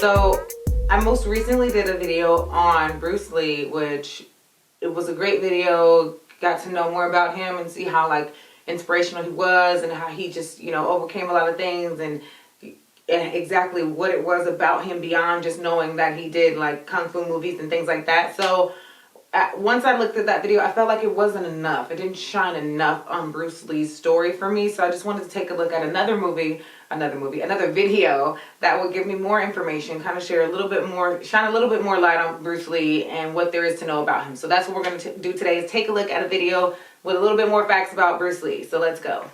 So I most recently did a video on Bruce Lee, which it was a great video. Got to know more about him and see how like inspirational he was and how he just, you know, overcame a lot of things and exactly what it was about him beyond just knowing that he did like kung fu movies and things like that. So once I looked at that video, I felt like it wasn't enough. It didn't shine enough on Bruce Lee's story for me. So I just wanted to take a look at another video that would give me more information, kind of share a little bit more, shine a little bit more light on Bruce Lee and what there is to know about him. So that's what we're going to do today, is take a look at a video with a little bit more facts about Bruce Lee. So let's go.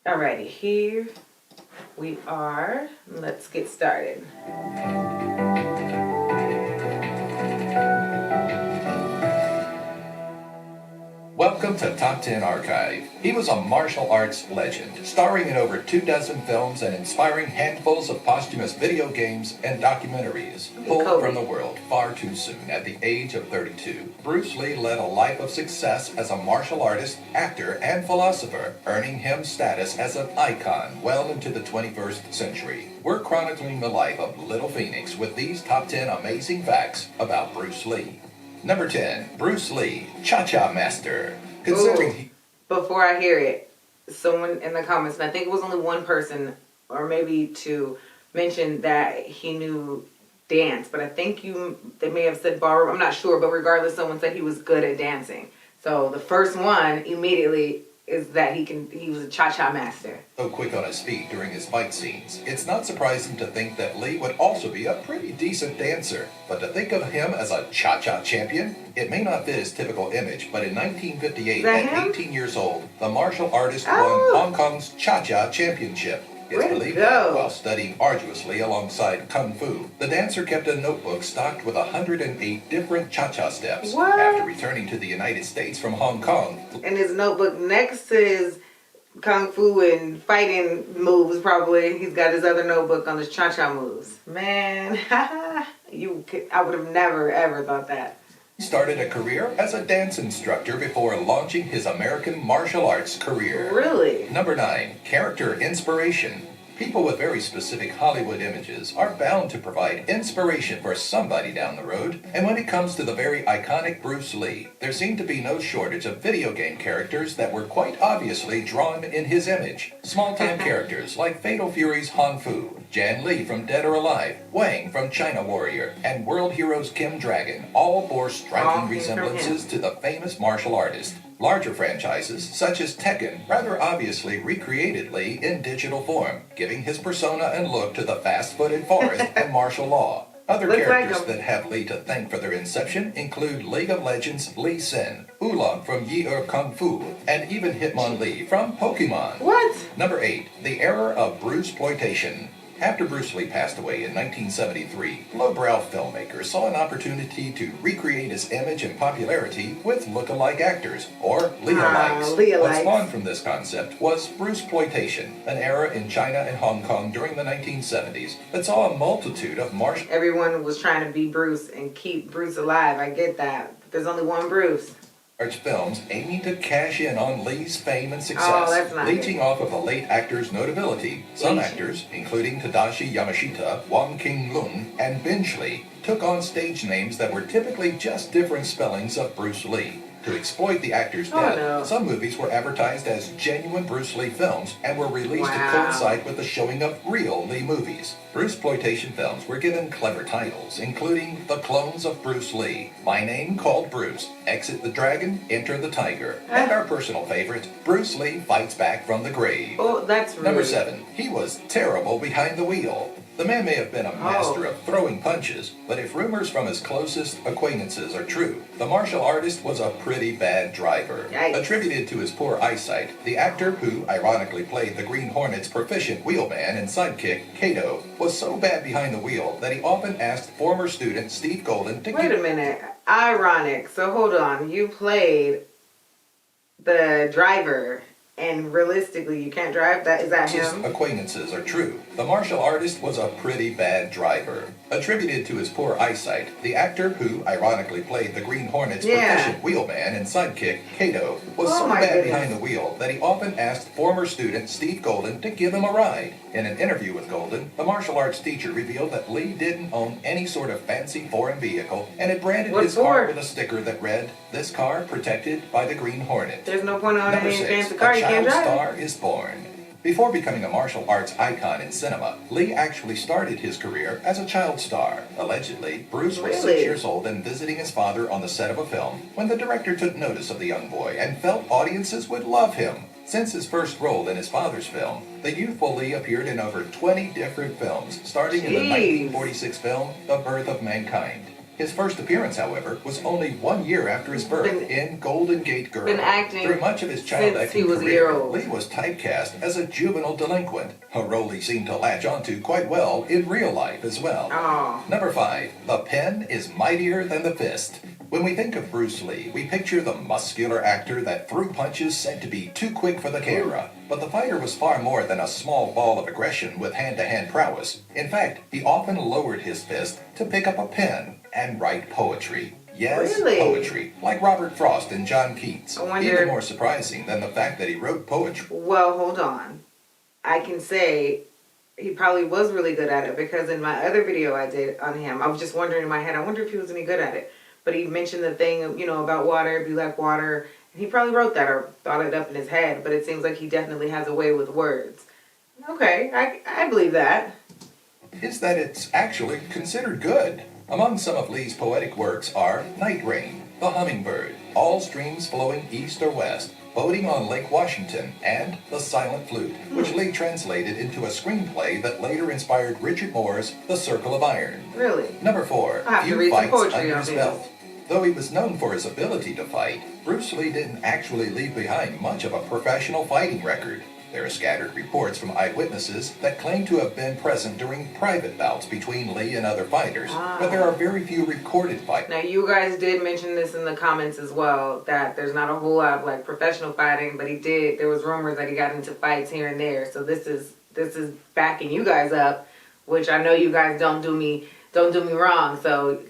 Alrighty, here we are. Let's get started. Welcome to Top 10 Archive. He was a martial arts legend, starring in over 24 films and inspiring handfuls of posthumous video games and documentaries. Pulled from the world far too soon at the age of 32, Bruce Lee led a life of success as a martial artist, actor, and philosopher, earning him status as an icon well into the 21st century. We're chronicling the life of Little Phoenix with these top 10 amazing facts about Bruce Lee. Number 10, Bruce Lee, Cha-Cha Master. Before I hear it, someone in the comments, and I think it was only one person or maybe two, mentioned that he knew dance, but I think they may have said ballroom. I'm not sure, but regardless, someone said he was good at dancing. So the first one immediately is that he was a cha-cha master. So quick on his feet during his fight scenes, it's not surprising to think that Lee would also be a pretty decent dancer. But to think of him as a cha-cha champion, it may not fit his typical image, but in 1958, at 18 years old, the martial artist won Hong Kong's Cha-Cha Championship. It's believed that while studying arduously alongside Kung Fu, the dancer kept a notebook stocked with 108 different cha-cha steps. After returning to the United States from Hong Kong. And his notebook next to his Kung Fu and fighting moves, probably, he's got his other notebook on his cha-cha moves. Man, I would have never, ever thought that. He started a career as a dance instructor before launching his American martial arts career. Really? Number 9, character inspiration. People with very specific Hollywood images are bound to provide inspiration for somebody down the road. And when it comes to the very iconic Bruce Lee, there seemed to be no shortage of video game characters that were quite obviously drawn in his image. Small-time characters like Fatal Fury's Han Fu, Jan Li from Dead or Alive, Wang from China Warrior, and World Heroes Kim Dragon all bore striking resemblances to the famous martial artist. Larger franchises, such as Tekken, rather obviously recreated Lee in digital form, giving his persona and look to the fast-footed forest and martial law. Other characters that have Lee to thank for their inception include League of Legends Lee Sin, Oolong from Yi Kung Fu, and even Hitmonlee from Pokemon. What? Number 8, the era of Bruceploitation. After Bruce Lee passed away in 1973, lowbrow filmmakers saw an opportunity to recreate his image and popularity with look-alike actors, or Lee-alikes. What spawned from this concept was Bruceploitation, an era in China and Hong Kong during the 1970s that saw a multitude of martial... Everyone was trying to be Bruce and keep Bruce alive. I get that. But there's only one Bruce. Films aiming to cash in on Lee's fame and success, leeching off of the late actor's notability. Some actors, including Tadashi Yamashita, Wong King-lung, and Binge Lee, took on stage names that were typically just different spellings of Bruce Lee. To exploit the actor's death, some movies were advertised as genuine Bruce Lee films and were released to coincide with the showing of real Lee movies. Bruceploitation films were given clever titles, including The Clones of Bruce Lee, My Name Called Bruce, Exit the Dragon, Enter the Tiger, and our personal favorite, Bruce Lee Fights Back from the Grave. Oh, that's rude. Number 7, he was terrible behind the wheel. The man may have been a master of throwing punches, but if rumors from his closest acquaintances are true, the martial artist was a pretty bad driver. Attributed to his poor eyesight, the actor who ironically played the Green Hornet's proficient wheelman and sidekick, Kato, was so bad behind the wheel that he often asked former student Steve Golden to Wait a minute. Ironic. So hold on. You played the driver. And realistically, you can't drive? Is that him? Acquaintances are true. The martial artist was a pretty bad driver. Attributed to his poor eyesight, the actor who ironically played the Green Hornet's Yeah. proficient wheelman and sidekick, Kato, was Oh so my bad goodness. behind the wheel that he often asked former student Steve Golden to give him a ride. In an interview with Golden, the martial arts teacher revealed that Lee didn't own any sort of fancy foreign vehicle and had branded What his car for? with a sticker that read, "This car protected by the Green Hornet." There's no point on Number any 6, fancy a car you can't child drive. star is born. Before becoming a martial arts icon in cinema, Lee actually started his career as a child star. Allegedly, Bruce was 6 Really? years old and visiting his father on the set of a film when the director took notice of the young boy and felt audiences would love him. Since his first role in his father's film, the youthful Lee appeared in over 20 different films, starting in the Jeez. 1946 film The Birth of Mankind. His first appearance, however, was only 1 year after his birth in Golden Gate Girl. Been acting Through much of his child since acting he was a career, year old. Lee was typecast as a juvenile delinquent, a role he seemed to latch onto quite well in real life as well. Oh. Number 5, the pen is mightier than the fist. When we think of Bruce Lee, we picture the muscular actor that threw punches said to be too quick for the camera. But the fighter was far more than a small ball of aggression with hand-to-hand prowess. In fact, he often lowered his fist to pick up a pen and write poetry. Yes, Really? poetry, like Robert Frost and John Keats. I wonder- Even more surprising than the fact that he wrote poetry. Well, hold on. I can say he probably was really good at it because in my other video I did on him, I was just wondering in my head, I wonder if he was any good at it. But he mentioned the thing, you know, about water, be like water. And he probably wrote that or thought it up in his head, but it seems like he definitely has a way with words. Okay, I believe that. Is that it's actually considered good. Among some of Lee's poetic works are Night Rain, The Hummingbird, All Streams Flowing East or West, Boating on Lake Washington, and The Silent Flute, which Lee translated into a screenplay that later inspired Richard Moore's The Circle of Iron. Really? Number 4, I have to few read some fights poetry under on his this. belt. Though he was known for his ability to fight, Bruce Lee didn't actually leave behind much of a professional fighting record. There are scattered reports from eyewitnesses that claim to have been present during private bouts between Lee and other fighters, but there are very few recorded fights. Now you guys did mention this in the comments as well, that there's not a whole lot of like professional fighting, but there was rumors that he got into fights here and there. So this is backing you guys up, which I know you guys don't do me wrong. So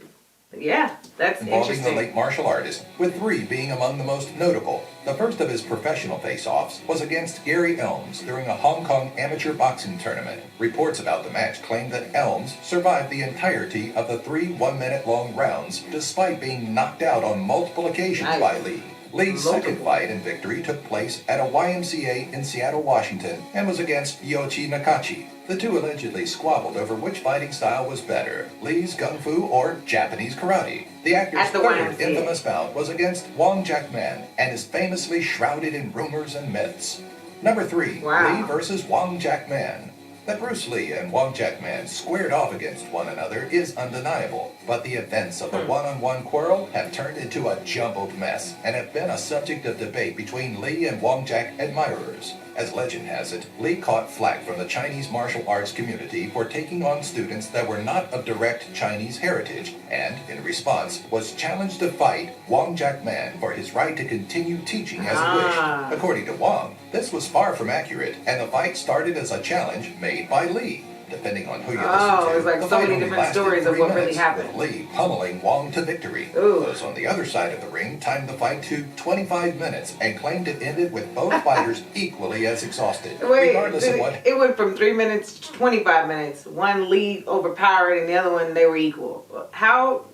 yeah, that's Involving the interesting. late martial artist, with 3 being among the most notable. The first of his professional face-offs was against Gary Elms during a Hong Kong amateur boxing tournament. Reports about the match claim that Elms survived the entirety of the 3 one-minute-long rounds, despite being knocked out on multiple occasions Nice. by Lee. Lee's second Multiple. fight and victory took place at a YMCA in Seattle, Washington, and was against Yoichi Nakachi. The two allegedly squabbled over which fighting style was better, Lee's Kung Fu or Japanese Karate. The actor's At the third YMCA. infamous bout was against Wong Jack Man and is famously shrouded in rumors and myths. Number 3, Wow. Lee versus Wong Jack Man. That Bruce Lee and Wong Jack Man squared off against one another is undeniable, but the events of the one-on-one quarrel have turned into a jumbled mess and have been a subject of debate between Lee and Wong Jack admirers. As legend has it, Lee caught flack from the Chinese martial arts community for taking on students that were not of direct Chinese heritage, and, in response, was challenged to fight Wong Jack Man for his right to continue teaching as he wished. According to Wong, this was far from accurate, and the fight started as a challenge made by Lee. Depending on who you listen to, there's like the so fight many only different lasted stories of 3 what really minutes, happened. with Lee pummeling Wong to victory. Ooh. Those on the other side of the ring timed the fight to 25 minutes and claimed it ended with both fighters equally as exhausted. Regardless of what It went from 3 minutes to 25 minutes. One Lee overpowered and the other one they were equal. How,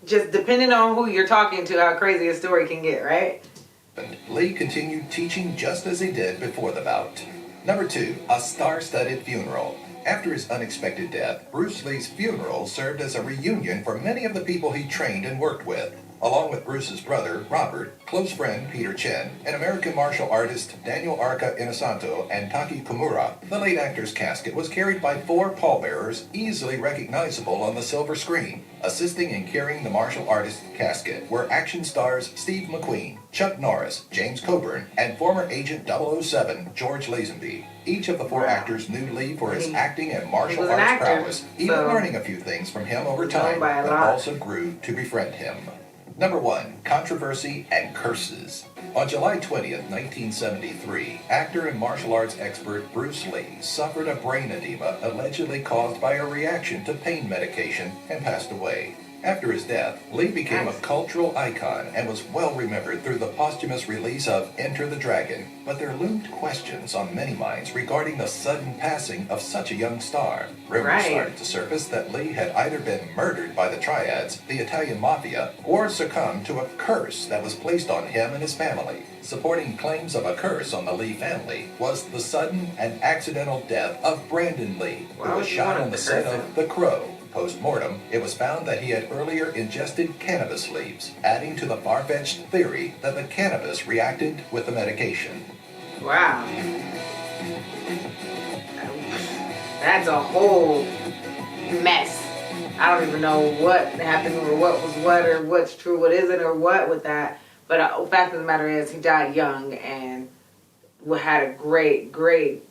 just depending on who you're talking to, how crazy a story can get, right? happened, Lee continued teaching just as he did before the bout. Number 2, a star-studded funeral. After his unexpected death, Bruce Lee's funeral served as a reunion for many of the people he trained and worked with. Along with Bruce's brother, Robert, close friend Peter Chen, and American martial artist Daniel Arca Inosanto and Taki Kimura, the late actor's casket was carried by 4 pallbearers easily recognizable on the silver screen. Assisting in carrying the martial artist's casket were action stars Steve McQueen, Chuck Norris, James Coburn, and former Agent 007 George Lazenby. Each of the 4 actors knew Lee for his acting and martial was an arts actor, prowess, even so learning a few things from him over he's known time, by a but lot. also grew to befriend him. Number 1. Controversy and curses. On July 20th, 1973, actor and martial arts expert Bruce Lee suffered a brain edema allegedly caused by a reaction to pain medication and passed away. After his death, Lee became a cultural icon and was well remembered through the posthumous release of Enter the Dragon, but there loomed questions on many minds regarding the sudden passing of such a young star. Rumors started to surface that Lee had either been murdered by the Triads, the Italian Mafia, or succumbed to a curse that was placed on him and his family. Supporting claims of a curse on the Lee family was the sudden and accidental death of Brandon Lee, who was shot on the set of The Crow. Post-mortem, it was found that he had earlier ingested cannabis leaves, adding to the far-fetched theory that the cannabis reacted with the medication. Wow. That's a whole mess. I don't even know what happened or what was what or what's true, what isn't or what with that. But the fact of the matter is he died young and had a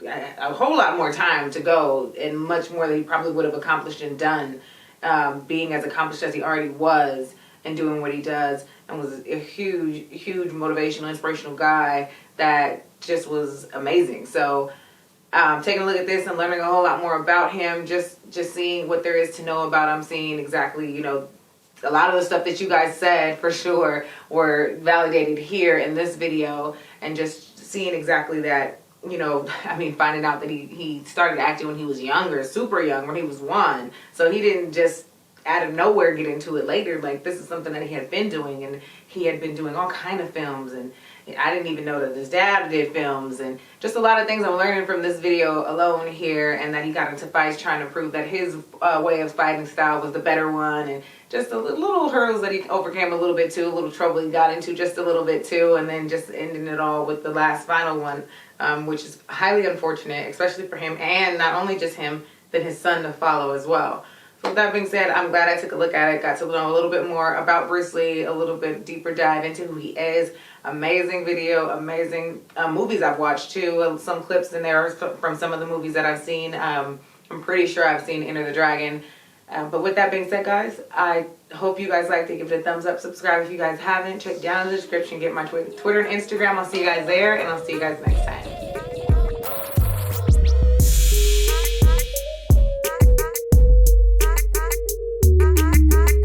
a whole lot more time to go and much more than he probably would have accomplished and done, being as accomplished as he already was and doing what he does, and was a huge motivational, inspirational guy that just was amazing. So taking a look at this and learning a whole lot more about him, just seeing what there is to know about him, seeing exactly, you know, a lot of the stuff that you guys said for sure were validated here in this video, and just seeing exactly that. You know, I mean, finding out that he started acting when he was younger, super young, when he was 1. So he didn't just out of nowhere get into it later. Like, this is something that he had been doing, and he had been doing all kind of films, and I didn't even know that his dad did films, and just a lot of things I'm learning from this video alone here, and that he got into fights trying to prove that his way of fighting style was the better one, and just a little hurdles that he overcame a little bit too, a little trouble he got into just a little bit too, and then just ending it all with the last final one. Which is highly unfortunate, especially for him, and not only just him, then his son to follow as well. So with that being said, I'm glad I took a look at it, got to know a little bit more about Bruce Lee, a little bit deeper dive into who he is. Amazing video, amazing movies I've watched too, some clips in there from some of the movies that I've seen. I'm pretty sure I've seen Enter the Dragon. But with that being said, guys, I hope you guys liked it. Give it a thumbs up, subscribe if you guys haven't. Check down in the description, get my Twitter and Instagram. I'll see you guys there, and I'll see you guys next time.